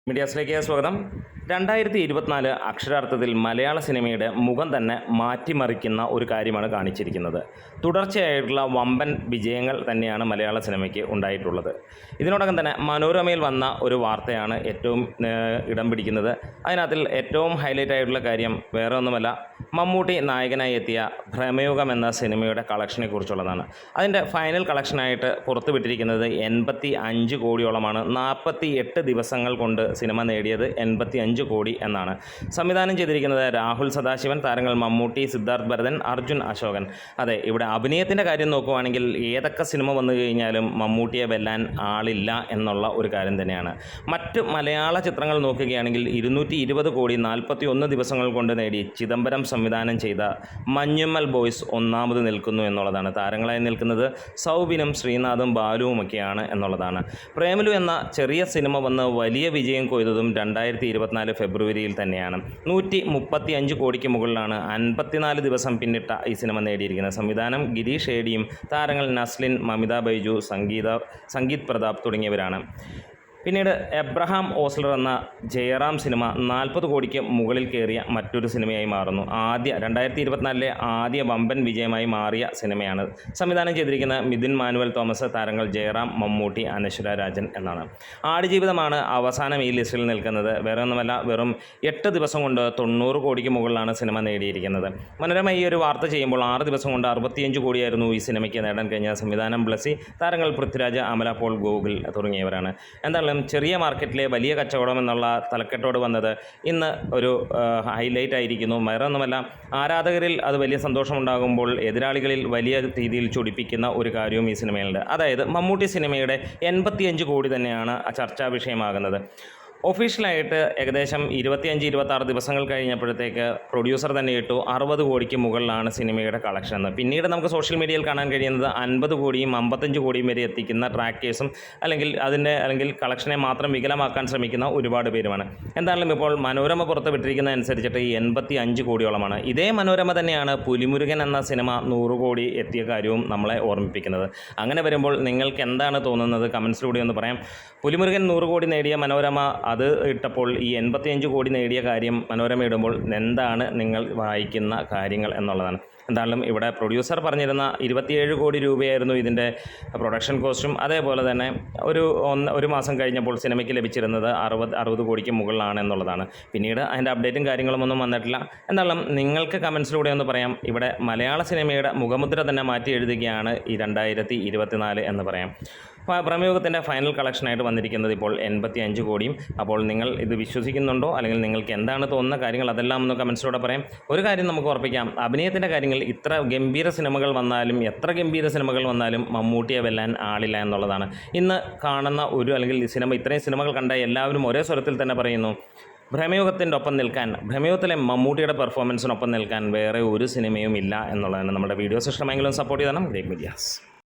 മീഡിയാസിലേക്ക് സ്വാഗതം. 2024 അക്ഷരാർത്ഥത്തിൽ മലയാള സിനിമയുടെ മുഖം തന്നെ മാറ്റിമറിക്കുന്ന ഒരു കാര്യമാണ് കാണിച്ചിരിക്കുന്നത്. തുടർച്ചയായിട്ടുള്ള വമ്പൻ വിജയങ്ങൾ തന്നെയാണ് മലയാള സിനിമയ്ക്ക് ഉണ്ടായിട്ടുള്ളത്. ഇതിനോടകം തന്നെ മനോരമയിൽ വന്ന ഒരു വാർത്തയാണ് ഏറ്റവും ഇടം പിടിക്കുന്നത്. അതിനകത്തിൽ ഏറ്റവും ഹൈലൈറ്റ് ആയിട്ടുള്ള കാര്യം വേറെ ഒന്നുമല്ല, മമ്മൂട്ടി നായകനായി എത്തിയ ഭ്രമയുഗം എന്ന സിനിമയുടെ കളക്ഷനെ കുറിച്ചുള്ളതാണ്. അതിൻ്റെ ഫൈനൽ കളക്ഷനായിട്ട് പുറത്തുവിട്ടിരിക്കുന്നത് 85 കോടിയോളമാണ്. 48 ദിവസങ്ങൾ കൊണ്ട് സിനിമ നേടിയത് 85 കോടി എന്നാണ്. സംവിധാനം ചെയ്തിരിക്കുന്നത് രാഹുൽ സദാശിവൻ. താരങ്ങൾ മമ്മൂട്ടി, സിദ്ധാർത്ഥ് ഭരതൻ, അർജുൻ അശോകൻ. അതെ, ഇവിടെ അഭിനയത്തിൻ്റെ കാര്യം നോക്കുവാണെങ്കിൽ ഏതൊക്കെ സിനിമ വന്നു കഴിഞ്ഞാലും മമ്മൂട്ടിയെ വെല്ലാൻ ആളില്ല എന്നുള്ള ഒരു കാര്യം തന്നെയാണ്. മറ്റ് മലയാള ചിത്രങ്ങൾ നോക്കുകയാണെങ്കിൽ 220 കോടി 41 ദിവസങ്ങൾ കൊണ്ട് നേടി ചിദംബരം സംവിധാനം ചെയ്ത മഞ്ഞുമ്മൽ ബോയ്സ് ഒന്നാമത് നിൽക്കുന്നു എന്നുള്ളതാണ്. താരങ്ങളായി നിൽക്കുന്നത് സൗബിനും ശ്രീനാഥും ബാലുവുമൊക്കെയാണ് എന്നുള്ളതാണ്. പ്രേമലു എന്ന ചെറിയ സിനിമ വന്ന് വലിയ വിജയം കൊയ്തതും 2024 ഫെബ്രുവരിയിൽ തന്നെയാണ്. 135 കോടിക്ക് മുകളിലാണ് 54 ദിവസം പിന്നിട്ട ഈ സിനിമ നേടിയിരിക്കുന്നത്. സംവിധാനം ഗിരീഷ് ഏടിയും. താരങ്ങൾ നസ്ലിൻ, മമിത ബൈജു, സംഗീത് പ്രതാപ് തുടങ്ങിയവരാണ്. പിന്നീട് എബ്രഹാം ഓസ്ലർ എന്ന ജയറാം സിനിമ 40 കോടിക്ക് മുകളിൽ കയറിയ മറ്റൊരു സിനിമയായി മാറുന്നു. 2024 ആദ്യ വമ്പൻ വിജയമായി മാറിയ സിനിമയാണ്. സംവിധാനം ചെയ്തിരിക്കുന്ന മിഥുൻ മാനുവൽ തോമസ്. താരങ്ങൾ ജയറാം, മമ്മൂട്ടി, അനശ്വര രാജൻ എന്നാണ്. ആടുജീവിതമാണ് അവസാനം ഈ ലിസ്റ്റിൽ നിൽക്കുന്നത്. വേറെ ഒന്നുമല്ല, വെറും 8 ദിവസം കൊണ്ട് 90 കോടിക്ക് മുകളിലാണ് സിനിമ നേടിയിരിക്കുന്നത്. മനോരമ ഈ ഒരു വാർത്ത ചെയ്യുമ്പോൾ 6 ദിവസം കൊണ്ട് 65 കോടിയായിരുന്നു ഈ സിനിമയ്ക്ക് നേടാൻ കഴിഞ്ഞ. സംവിധാനം ബ്ലസി. താരങ്ങൾ പൃഥ്വിരാജ്, അമല പോൾ, ഗോകുൽ തുടങ്ങിയവരാണ്. എന്തായാലും ചെറിയ മാർക്കറ്റിലെ വലിയ കച്ചവടം എന്നുള്ള തലക്കെട്ടോട് വന്നത് ഇന്ന് ഒരു ഹൈലൈറ്റ് ആയിരിക്കുന്നു. വേറൊന്നുമല്ല, ആരാധകരിൽ അത് വലിയ സന്തോഷമുണ്ടാകുമ്പോൾ എതിരാളികളിൽ വലിയ രീതിയിൽ ചൊടിപ്പിക്കുന്ന ഒരു കാര്യവും ഈ സിനിമയിലുണ്ട്. അതായത് മമ്മൂട്ടി സിനിമയുടെ 85 കോടി തന്നെയാണ് ചർച്ചാ വിഷയമാകുന്നത്. ഒഫീഷ്യലായിട്ട് ഏകദേശം 25-26 ദിവസങ്ങൾ കഴിഞ്ഞപ്പോഴത്തേക്ക് പ്രൊഡ്യൂസർ തന്നെ ഇട്ടു 60 കോടിക്ക് മുകളിലാണ് സിനിമയുടെ കളക്ഷൻ എന്ന്. പിന്നീട് നമുക്ക് സോഷ്യൽ മീഡിയയിൽ കാണാൻ കഴിയുന്നത് 50 കോടിയും 55 കോടിയും വരെ എത്തിക്കുന്ന ട്രാക്കേഴ്സും അല്ലെങ്കിൽ കളക്ഷനെ മാത്രം വികലമാക്കാൻ ശ്രമിക്കുന്ന ഒരുപാട് പേരുമാണ്. എന്തായാലും ഇപ്പോൾ മനോരമ പുറത്തുവിട്ടിരിക്കുന്ന അനുസരിച്ചിട്ട് 85 കോടിയോളമാണ്. ഇതേ മനോരമ തന്നെയാണ് പുലിമുരുകൻ എന്ന സിനിമ 100 കോടി എത്തിയ കാര്യവും നമ്മളെ ഓർമ്മിപ്പിക്കുന്നത്. അങ്ങനെ വരുമ്പോൾ നിങ്ങൾക്ക് എന്താണ് തോന്നുന്നത്? കമൻസിലൂടെ ഒന്ന് പറയാം. പുലിമുരുകൻ 100 കോടി നേടിയ മനോരമ അത് ഇട്ടപ്പോൾ ഈ 85 കോടി നേടിയ കാര്യം മനോരമ ഇടുമ്പോൾ എന്താണ് നിങ്ങൾ വായിക്കുന്ന കാര്യങ്ങൾ എന്നുള്ളതാണ്. എന്തായാലും ഇവിടെ പ്രൊഡ്യൂസർ പറഞ്ഞിരുന്ന 27 കോടി രൂപയായിരുന്നു ഇതിൻ്റെ പ്രൊഡക്ഷൻ കോസ്റ്റും. അതേപോലെ തന്നെ ഒരു മാസം കഴിഞ്ഞപ്പോൾ സിനിമയ്ക്ക് ലഭിച്ചിരുന്നത് 60 കോടിക്ക് മുകളിലാണ് എന്നുള്ളതാണ്. പിന്നീട് അതിൻ്റെ അപ്ഡേറ്റും കാര്യങ്ങളും ഒന്നും വന്നിട്ടില്ല. എന്തായാലും നിങ്ങൾക്ക് കമൻസിലൂടെ ഒന്ന് പറയാം. ഇവിടെ മലയാള സിനിമയുടെ മുഖമുദ്ര തന്നെ മാറ്റി എഴുതുകയാണ് ഈ 2024 എന്ന് പറയാം. ഭ്രമയുഗത്തിൻ്റെ ഫൈനൽ കളക്ഷനായിട്ട് വന്നിരിക്കുന്നത് ഇപ്പോൾ 85 കോടിയും. അപ്പോൾ നിങ്ങൾ ഇത് വിശ്വസിക്കുന്നുണ്ടോ, അല്ലെങ്കിൽ നിങ്ങൾക്ക് എന്താണ് തോന്നുന്ന കാര്യങ്ങൾ അതെല്ലാം ഒന്ന് കമൻസിലൂടെ പറയാം. ഒരു കാര്യം നമുക്ക് ഉറപ്പിക്കാം, അഭിനയത്തിൻ്റെ കാര്യങ്ങൾ ഇത്ര ഗംഭീര സിനിമകൾ വന്നാലും എത്ര ഗംഭീര സിനിമകൾ വന്നാലും മമ്മൂട്ടിയെ വെല്ലാൻ ആളില്ല എന്നുള്ളതാണ്. ഇന്ന് കാണുന്ന അല്ലെങ്കിൽ ഇത്രയും സിനിമകൾ കണ്ട എല്ലാവരും ഒരേ സ്വരത്തിൽ തന്നെ പറയുന്നു, ഭ്രമയുഗത്തിൻ്റെ ഒപ്പം നിൽക്കാൻ, ഭ്രമയുഗത്തിലെ മമ്മൂട്ടിയുടെ പെർഫോമൻസിനൊപ്പം നിൽക്കാൻ വേറെ ഒരു സിനിമയും ഇല്ല എന്നുള്ളതാണ്. നമ്മുടെ വീഡിയോസ് ഇഷ്ടമെങ്കിലും സപ്പോർട്ട് ചെയ്യണം. Great medias.